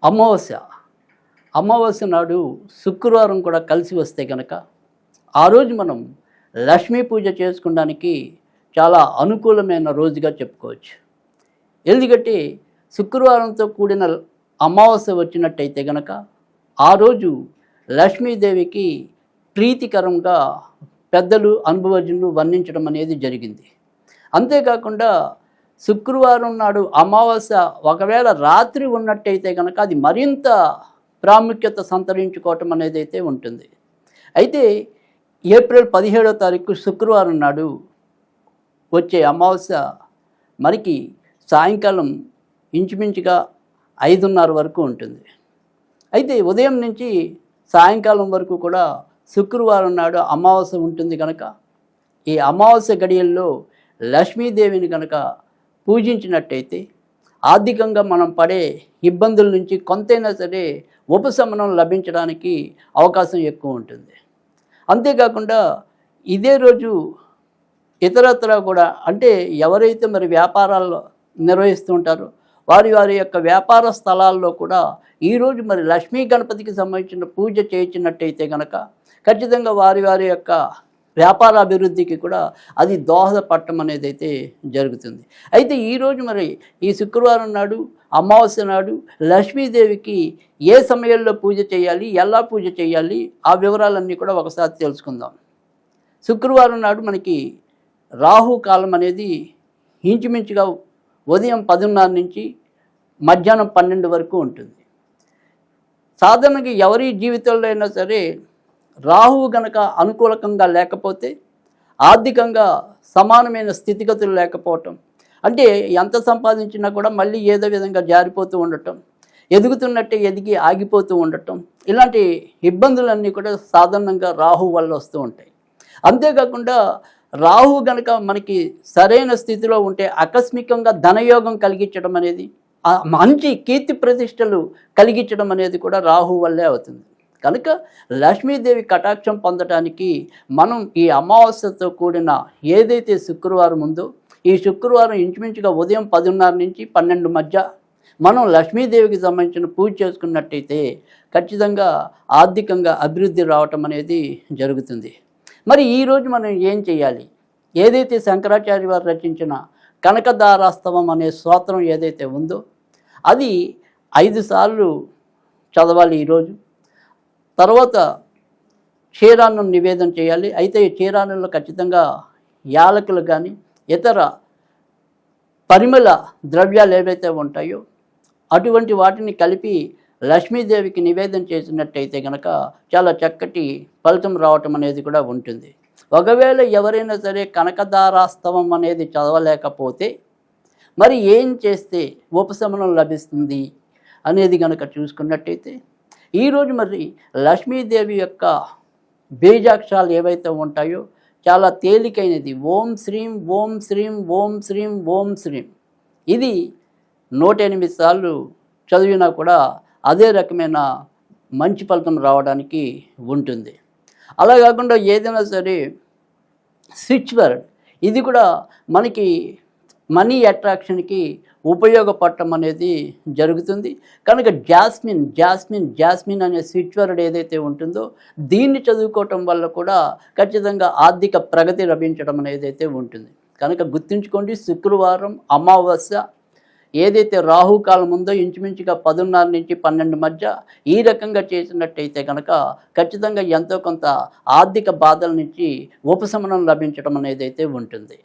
అమావాస్య. అమావాస్య నాడు శుక్రవారం కూడా కలిసి వస్తే కనుక ఆ రోజు మనం లక్ష్మీ పూజ చేసుకోవడానికి చాలా అనుకూలమైన రోజుగా చెప్పుకోవచ్చు. ఎందుకంటే శుక్రవారంతో కూడిన అమావాస్య వచ్చినట్టయితే గనక ఆ రోజు లక్ష్మీదేవికి ప్రీతికరంగా పెద్దలు అనుభవజ్ఞులు వర్ణించడం అనేది జరిగింది. అంతేకాకుండా శుక్రవారం నాడు అమావాస్య ఒకవేళ రాత్రి ఉన్నట్టయితే కనుక అది మరింత ప్రాముఖ్యత సంతరించుకోవటం అనేది అయితే ఉంటుంది. అయితే ఏప్రిల్ 17వ తారీఖు శుక్రవారం నాడు వచ్చే అమావాస్య మనకి సాయంకాలం ఇంచుమించుగా 5:30 వరకు ఉంటుంది. అయితే ఉదయం నుంచి సాయంకాలం వరకు కూడా శుక్రవారం నాడు అమావాస్య ఉంటుంది కనుక ఈ అమావాస్య గడియల్లో లక్ష్మీదేవిని కనుక పూజించినట్టయితే ఆర్థికంగా మనం పడే ఇబ్బందుల నుంచి కొంతైనా సరే ఉపశమనం లభించడానికి అవకాశం ఎక్కువ ఉంటుంది. అంతేకాకుండా ఇదే రోజు ఇతరత్ర కూడా అంటే ఎవరైతే మరి వ్యాపారాలు నిర్వహిస్తూ ఉంటారో వారి వారి యొక్క వ్యాపార స్థలాల్లో కూడా ఈరోజు మరి లక్ష్మీ గణపతికి సంబంధించిన పూజ చేయించినట్టయితే కనుక ఖచ్చితంగా వారి వారి యొక్క వ్యాపార అభివృద్ధికి కూడా అది దోహదపడటం అనేది అయితే జరుగుతుంది. అయితే ఈరోజు మరి ఈ శుక్రవారం నాడు అమావాస్య నాడు లక్ష్మీదేవికి ఏ సమయంలో పూజ చేయాలి, ఎలా పూజ చేయాలి, ఆ వివరాలన్నీ కూడా ఒకసారి తెలుసుకుందాం. శుక్రవారం నాడు మనకి రాహు కాలం అనేది ఇంచుమించుగా ఉదయం 10:30 నుంచి మధ్యాహ్నం 12 వరకు ఉంటుంది. సాధారణంగా ఎవరి జీవితంలో అయినా సరే రాహువు గనక అనుకూలకంగా లేకపోతే ఆర్థికంగా సమానమైన స్థితిగతులు లేకపోవటం, అంటే ఎంత సంపాదించినా కూడా మళ్ళీ ఏదో విధంగా జారిపోతూ ఉండటం, ఎదుగుతున్నట్టే ఎదిగి ఆగిపోతూ ఉండటం, ఇలాంటి ఇబ్బందులన్నీ కూడా సాధారణంగా రాహువు వల్ల వస్తూ ఉంటాయి. అంతేకాకుండా రాహువు గనక మనకి సరైన స్థితిలో ఉంటే ఆకస్మికంగా ధనయోగం కలిగించడం అనేది, మంచి కీర్తి ప్రతిష్టలు కలిగించడం అనేది కూడా రాహువు వల్లే అవుతుంది. కనుక లక్ష్మీదేవి కటాక్షం పొందడానికి మనం ఈ అమావాస్యతో కూడిన ఏదైతే శుక్రవారం ఉందో ఈ శుక్రవారం ఇంచుమించుగా ఉదయం 10:30 నుంచి 12 మధ్య మనం లక్ష్మీదేవికి సంబంధించిన పూజ చేసుకున్నట్టయితే ఖచ్చితంగా ఆర్థికంగా అభివృద్ధి రావటం అనేది జరుగుతుంది. మరి ఈరోజు మనం ఏం చేయాలి? ఏదైతే శంకరాచార్య వారు రచించిన కనకదారాస్తవం అనే స్తోత్రం ఏదైతే ఉందో అది 5 సార్లు చదవాలి ఈరోజు. తర్వాత క్షీరాన్నం నివేదన చేయాలి. అయితే ఈ క్షీరాన్నంలో ఖచ్చితంగా యాలకులు కానీ ఇతర పరిమళ ద్రవ్యాలు ఏవైతే ఉంటాయో అటువంటి వాటిని కలిపి లక్ష్మీదేవికి నివేదన చేసినట్టయితే కనుక చాలా చక్కటి ఫలితం రావటం అనేది కూడా ఉంటుంది. ఒకవేళ ఎవరైనా సరే కనకదారాస్తవం అనేది చదవలేకపోతే మరి ఏం చేస్తే ఉపశమనం లభిస్తుంది అనేది కనుక చూసుకున్నట్టయితే ఈరోజు మరి లక్ష్మీదేవి యొక్క బీజాక్షరాలు ఏవైతే ఉంటాయో చాలా తేలికైనది. ఓం శ్రీం ఓం శ్రీం ఓం శ్రీం ఓం శ్రీం, ఇది 108 సార్లు చదివినా కూడా అదే రకమైన మంచి ఫలితం రావడానికి ఉంటుంది. అలా కాకుండా ఏదైనా సరే స్విచ్ వర్డ్, ఇది కూడా మనకి మనీ అట్రాక్షన్కి ఉపయోగపడటం అనేది జరుగుతుంది. కనుక జాస్మిన్ జాస్మిన్ జాస్మిన్ అనే స్విచ్ వర్డ్ ఏదైతే ఉంటుందో దీన్ని చదువుకోవటం వల్ల కూడా ఖచ్చితంగా ఆర్థిక ప్రగతి లభించడం అనేది అయితే ఉంటుంది. కనుక గుర్తుంచుకోండి, శుక్రవారం అమావాస్య ఏదైతే రాహుకాలం ఉందో ఇంచుమించుగా 10:30 నుంచి 12 మధ్య ఈ రకంగా చేసినట్టయితే కనుక ఖచ్చితంగా ఎంతో కొంత ఆర్థిక బాధల నుంచి ఉపశమనం లభించడం అనేది అయితే ఉంటుంది.